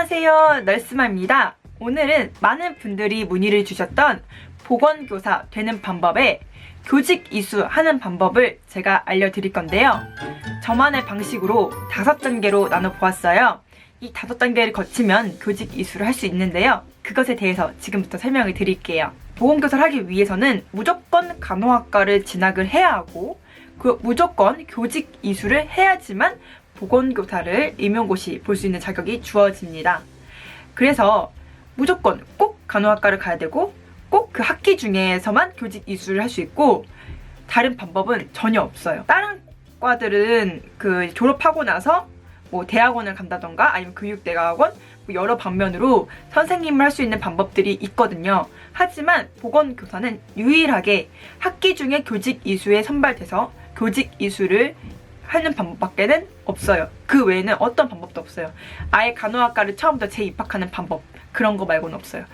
안녕하세요, 널스마입니다. 오늘은 많은 분들이 문의를 주셨던 보건교사 되는 방법에 교직 이수하는 방법을 제가 알려드릴 건데요. 저만의 방식으로 5단계로 나눠보았어요. 이 5단계를 거치면 교직 이수를 할 수 있는데요. 그것에 대해서 지금부터 설명을 드릴게요. 보건교사를 하기 위해서는 무조건 간호학과를 진학을 해야 하고 무조건 교직 이수를 해야지만 보건교사를 임용고시 볼 수 있는 자격이 주어집니다. 그래서 무조건 꼭 간호학과를 가야 되고 꼭 그 학기 중에서만 교직 이수를 할 수 있고 다른 방법은 전혀 없어요. 다른 과들은 졸업하고 나서 뭐 대학원을 간다던가 아니면 교육대학원 여러 방면으로 선생님을 할 수 있는 방법들이 있거든요. 하지만 보건교사는 유일하게 학기 중에 교직 이수에 선발돼서 교직 이수를 하는 방법밖에는 없어요. 그 외에는 어떤 방법도 없어요. 아예 간호학과를 처음부터 재입학하는 방법 그런 거 말고는 없어요.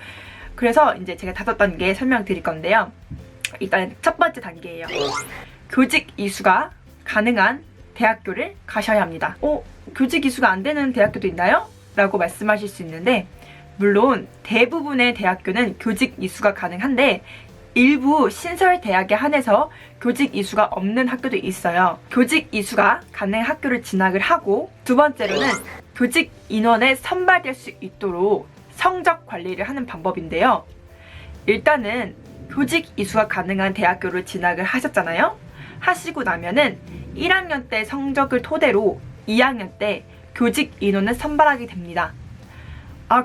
그래서 이제 제가 5단계 설명드릴 건데요. 일단 첫 번째 단계예요. 교직 이수가 가능한 대학교를 가셔야 합니다. 교직 이수가 안 되는 대학교도 있나요? 라고 말씀하실 수 있는데 물론 대부분의 대학교는 교직 이수가 가능한데 일부 신설 대학에 한해서 교직 이수가 없는 학교도 있어요. 교직 이수가 가능한 학교를 진학을 하고 두 번째로는 교직 인원에 선발될 수 있도록 성적 관리를 하는 방법인데요. 일단은 교직 이수가 가능한 대학교를 진학을 하셨잖아요. 하시고 나면은 1학년 때 성적을 토대로 2학년 때 교직 인원을 선발하게 됩니다.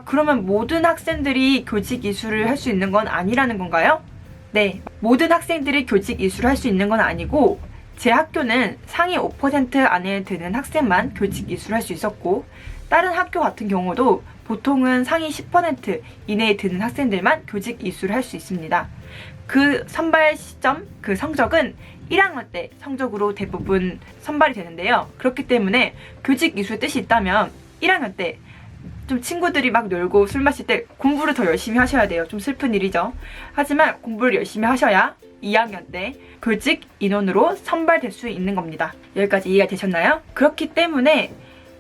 그러면 모든 학생들이 교직 이수를 할 수 있는 건 아니라는 건가요? 네, 모든 학생들이 교직 이수를 할 수 있는 건 아니고 제 학교는 상위 5% 안에 드는 학생만 교직 이수를 할 수 있었고 다른 학교 같은 경우도 보통은 상위 10% 이내에 드는 학생들만 교직 이수를 할 수 있습니다. 그 선발 시점, 그 성적은 1학년 때 성적으로 대부분 선발이 되는데요. 그렇기 때문에 교직 이수의 뜻이 있다면 1학년 때 좀 친구들이 막 놀고 술 마실 때 공부를 더 열심히 하셔야 돼요. 좀 슬픈 일이죠. 하지만 공부를 열심히 하셔야 2학년 때 교직 인원으로 선발될 수 있는 겁니다. 여기까지 이해가 되셨나요? 그렇기 때문에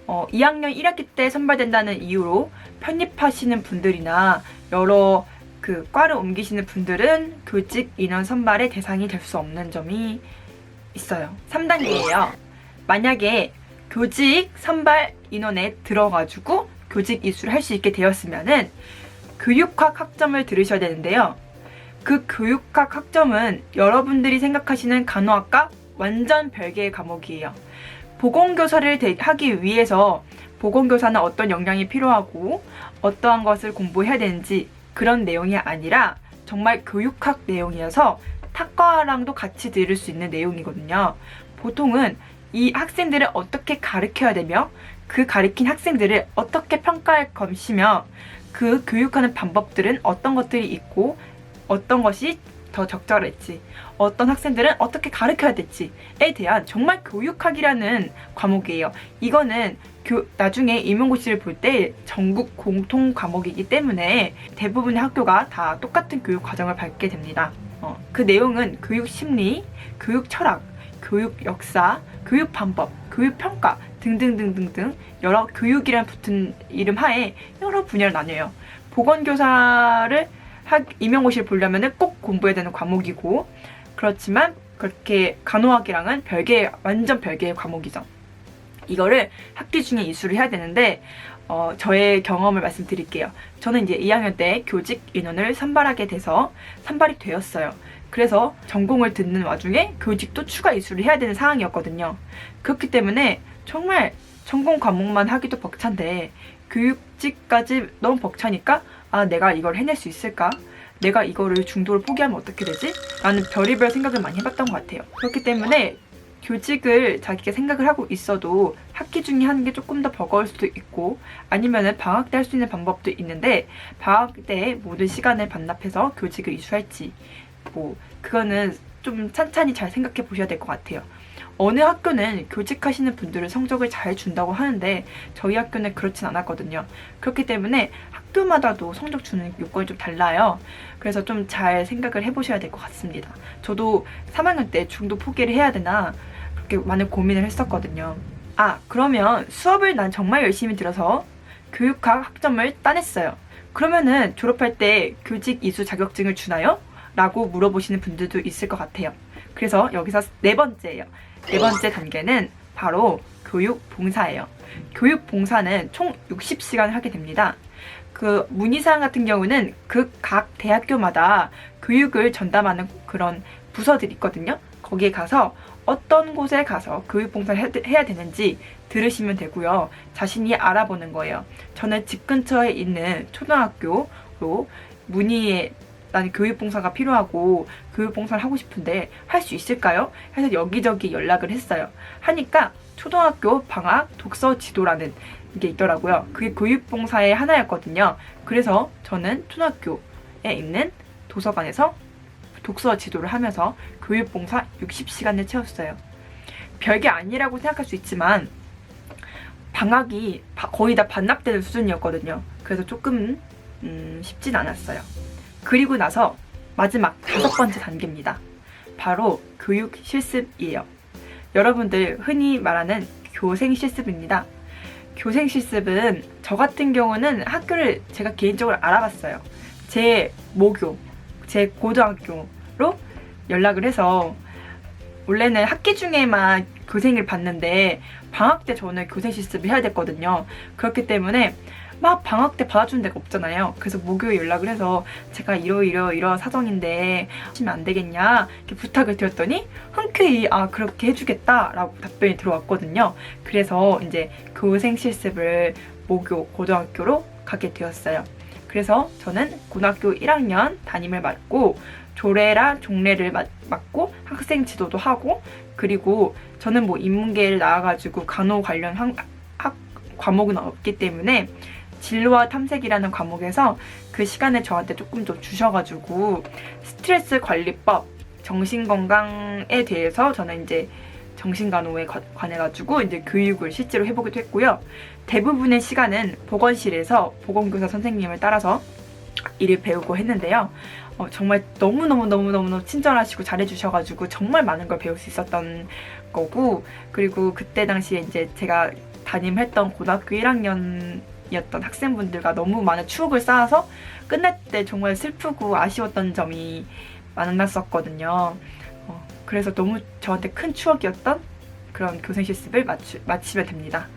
2학년 1학기 때 선발된다는 이유로 편입하시는 분들이나 여러 과를 옮기시는 분들은 교직 인원 선발의 대상이 될 수 없는 점이 있어요. 3단계예요. 만약에 교직 선발 인원에 들어가지고 교직 이수를 할 수 있게 되었으면은 교육학 학점을 들으셔야 되는데요. 그 교육학 학점은 여러분들이 생각하시는 간호학과 완전 별개의 과목이에요. 보건교사를 하기 위해서 보건교사는 어떤 역량이 필요하고 어떠한 것을 공부해야 되는지 그런 내용이 아니라 정말 교육학 내용이어서 탁과랑도 같이 들을 수 있는 내용이거든요. 보통은 이 학생들을 어떻게 가르쳐야 되며 그 가르친 학생들을 어떻게 평가할 것이며 그 교육하는 방법들은 어떤 것들이 있고 어떤 것이 더 적절할지 어떤 학생들은 어떻게 가르쳐야 될지에 대한 정말 교육학이라는 과목이에요. 이거는 나중에 임용고시를 볼 때 전국 공통 과목이기 때문에 대부분의 학교가 다 똑같은 교육 과정을 밟게 됩니다. 그 내용은 교육 심리, 교육 철학, 교육 역사, 교육 방법, 교육 평가 등등등등등 여러 교육이란 붙은 이름 하에 여러 분야를 나뉘어요. 보건교사를 임용고시를 보려면 꼭 공부해야 되는 과목이고 그렇지만 그렇게 간호학이랑은 완전 별개의 과목이죠. 이거를 학기 중에 이수를 해야 되는데 저의 경험을 말씀드릴게요. 저는 이제 2학년 때 교직 인원을 선발하게 돼서 선발이 되었어요. 그래서 전공을 듣는 와중에 교직도 추가 이수를 해야 되는 상황이었거든요. 그렇기 때문에 정말 전공 과목만 하기도 벅찬데 교육직까지 너무 벅차니까 내가 이걸 해낼 수 있을까? 내가 이거를 중도를 포기하면 어떻게 되지? 라는 별의별 생각을 많이 해봤던 것 같아요. 그렇기 때문에 교직을 자기가 생각을 하고 있어도 학기 중에 하는 게 조금 더 버거울 수도 있고 아니면은 방학 때 할 수 있는 방법도 있는데 방학 때 모든 시간을 반납해서 교직을 이수할지 그거는 좀 찬찬히 잘 생각해 보셔야 될 것 같아요. 어느 학교는 교직하시는 분들은 성적을 잘 준다고 하는데 저희 학교는 그렇진 않았거든요. 그렇기 때문에 학교마다도 성적 주는 요건이 좀 달라요. 그래서 좀 잘 생각을 해보셔야 될 것 같습니다. 저도 3학년 때 중도 포기를 해야 되나 그렇게 많은 고민을 했었거든요. 그러면 수업을 난 정말 열심히 들어서 교육학 학점을 따냈어요. 그러면은 졸업할 때 교직 이수 자격증을 주나요? 라고 물어보시는 분들도 있을 것 같아요. 그래서 여기서 네 번째예요. 네 번째 단계는 바로 교육봉사예요. 교육봉사는 총 60시간을 하게 됩니다. 그 문희상 같은 경우는 그 각 대학교마다 교육을 전담하는 그런 부서들이 있거든요. 거기에 가서 어떤 곳에 가서 교육봉사를 해야 되는지 들으시면 되고요. 자신이 알아보는 거예요. 저는 집 근처에 있는 초등학교로 문의에 나는 교육봉사가 필요하고 교육봉사를 하고 싶은데 할 수 있을까요? 해서 여기저기 연락을 했어요. 하니까 초등학교 방학 독서 지도라는 게 있더라고요. 그게 교육봉사의 하나였거든요. 그래서 저는 초등학교에 있는 도서관에서 독서 지도를 하면서 교육봉사 60시간을 채웠어요. 별게 아니라고 생각할 수 있지만 방학이 거의 다 반납되는 수준이었거든요. 그래서 조금 쉽진 않았어요. 그리고 나서 마지막 5번째 단계입니다. 바로 교육 실습이에요. 여러분들 흔히 말하는 교생 실습입니다. 교생 실습은 저 같은 경우는 학교를 제가 개인적으로 알아봤어요. 제 모교, 제 고등학교로 연락을 해서 원래는 학기 중에만 교생을 받는데 방학 때 저는 교생 실습을 해야 됐거든요. 그렇기 때문에 막 방학 때 받아주는 데가 없잖아요. 그래서 모교에 연락을 해서 제가 이러 사정인데 하시면 안 되겠냐 이렇게 부탁을 드렸더니 흔쾌히 그렇게 해주겠다라고 답변이 들어왔거든요. 그래서 이제 교생 실습을 모교 고등학교로 가게 되었어요. 그래서 저는 고등학교 1학년 담임을 맡고 조례랑 종례를 맡고 학생 지도도 하고, 그리고 저는 뭐 인문계를 나와가지고 간호 관련 학 과목은 없기 때문에 진로와 탐색이라는 과목에서 그 시간에 저한테 조금 더 주셔가지고 스트레스 관리법, 정신건강에 대해서 저는 이제 정신간호에 관해가지고 이제 교육을 실제로 해보기도 했고요. 대부분의 시간은 보건실에서 보건교사 선생님을 따라서 일을 배우고 했는데요. 정말 너무너무 친절하시고 잘해주셔가지고 정말 많은 걸 배울 수 있었던 거고, 그리고 그때 당시에 이제 제가 담임했던 고등학교 1학년이었던 학생분들과 너무 많은 추억을 쌓아서 끝날 때 정말 슬프고 아쉬웠던 점이 많았었거든요. 그래서 너무 저한테 큰 추억이었던 그런 교생 실습을 마치면 됩니다.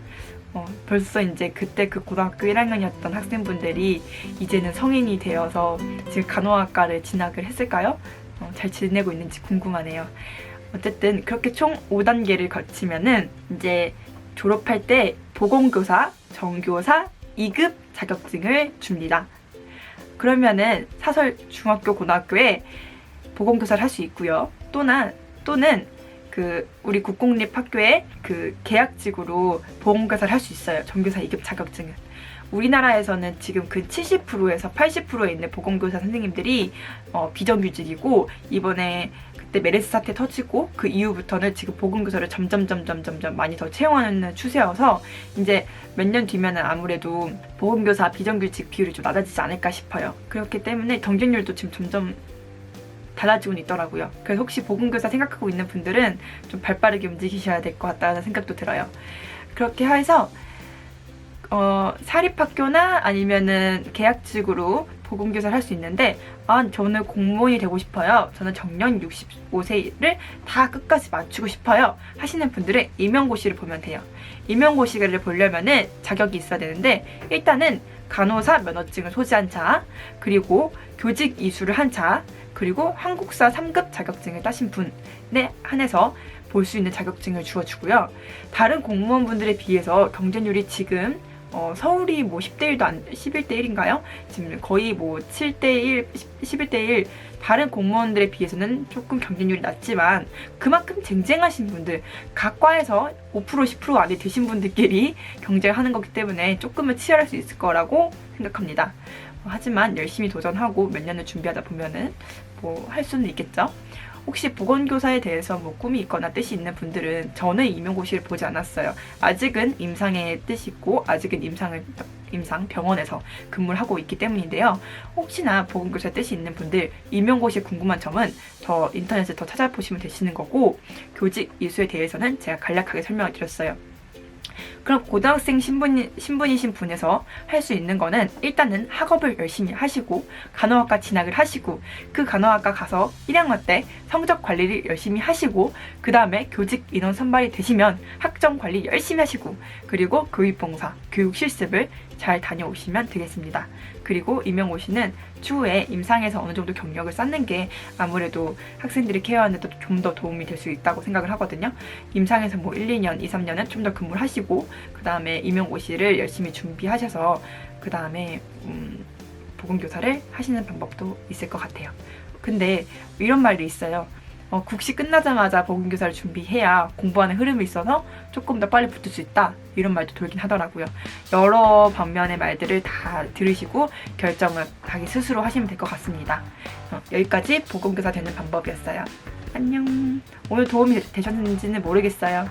벌써 이제 그때 그 고등학교 1학년이었던 학생분들이 이제는 성인이 되어서 지금 간호학과를 진학을 했을까요? 잘 지내고 있는지 궁금하네요. 어쨌든 그렇게 총 5단계를 거치면은 이제 졸업할 때 보건교사, 정교사 2급 자격증을 줍니다. 그러면은 사설 중학교, 고등학교에 보건교사를 할 수 있고요. 또는 우리 국공립학교에 계약직으로 보건교사를 할 수 있어요. 전교사 2급 자격증은. 우리나라에서는 지금 그 70%에서 80%에 있는 보건교사 선생님들이 비정규직이고, 이번에 그때 메르스 사태 터지고 그 이후부터는 지금 보건교사를 점점 많이 더 채용하는 추세여서 이제 몇 년 뒤면은 아무래도 보건교사 비정규직 비율이 좀 낮아지지 않을까 싶어요. 그렇기 때문에 경쟁률도 지금 점점 달라지고는 있더라고요. 그래서 혹시 보건교사 생각하고 있는 분들은 좀 발빠르게 움직이셔야 될 것 같다는 생각도 들어요. 그렇게 해서 사립학교나 아니면은 계약직으로 보건교사를 할 수 있는데, 저는 공무원이 되고 싶어요. 저는 정년 65세를 다 끝까지 맞추고 싶어요. 하시는 분들은 임용고시를 보면 돼요. 임용고시를 보려면은 자격이 있어야 되는데, 일단은 간호사 면허증을 소지한 자, 그리고 교직 이수를 한 자, 그리고 한국사 3급 자격증을 따신 분에 한해서 볼 수 있는 자격증을 주어주고요. 다른 공무원분들에 비해서 경쟁률이 지금 서울이 뭐 10대1도 11대1인가요? 지금 거의 뭐 7대1, 11대1, 다른 공무원들에 비해서는 조금 경쟁률이 낮지만 그만큼 쟁쟁하신 분들, 각 과에서 5% 10% 안에 드신 분들끼리 경쟁하는 거기 때문에 조금은 치열할 수 있을 거라고 생각합니다. 하지만 열심히 도전하고 몇 년을 준비하다 보면은 뭐 할 수는 있겠죠. 혹시 보건교사에 대해서 뭐 꿈이 있거나 뜻이 있는 분들은, 저는 임용고시를 보지 않았어요. 아직은 임상의 뜻이 있고 아직은 임상 병원에서 근무를 하고 있기 때문인데요. 혹시나 보건교사의 뜻이 있는 분들, 임용고시에 궁금한 점은 더 인터넷에 더 찾아보시면 되시는 거고, 교직 이수에 대해서는 제가 간략하게 설명을 드렸어요. 그럼 고등학생 신분이신 분에서 할 수 있는 거는 일단은 학업을 열심히 하시고 간호학과 진학을 하시고 그 간호학과 가서 1학년 때 성적 관리를 열심히 하시고 그 다음에 교직 인원 선발이 되시면 학점 관리 열심히 하시고 그리고 교육봉사, 교육 실습을 잘 다녀오시면 되겠습니다. 그리고 임용고시는 추후에 임상에서 어느 정도 경력을 쌓는 게 아무래도 학생들이 케어하는 데 좀 더 도움이 될 수 있다고 생각을 하거든요. 임상에서 뭐 1, 2년, 2, 3년은 좀 더 근무를 하시고 그 다음에 임용고시를 열심히 준비하셔서 그 다음에 보건교사를 하시는 방법도 있을 것 같아요. 근데 이런 말도 있어요. 국시 끝나자마자 보건교사를 준비해야 공부하는 흐름이 있어서 조금 더 빨리 붙을 수 있다. 이런 말도 돌긴 하더라고요. 여러 방면의 말들을 다 들으시고 결정을 자기 스스로 하시면 될 것 같습니다. 여기까지 보건교사 되는 방법이었어요. 안녕. 오늘 도움이 되셨는지는 모르겠어요.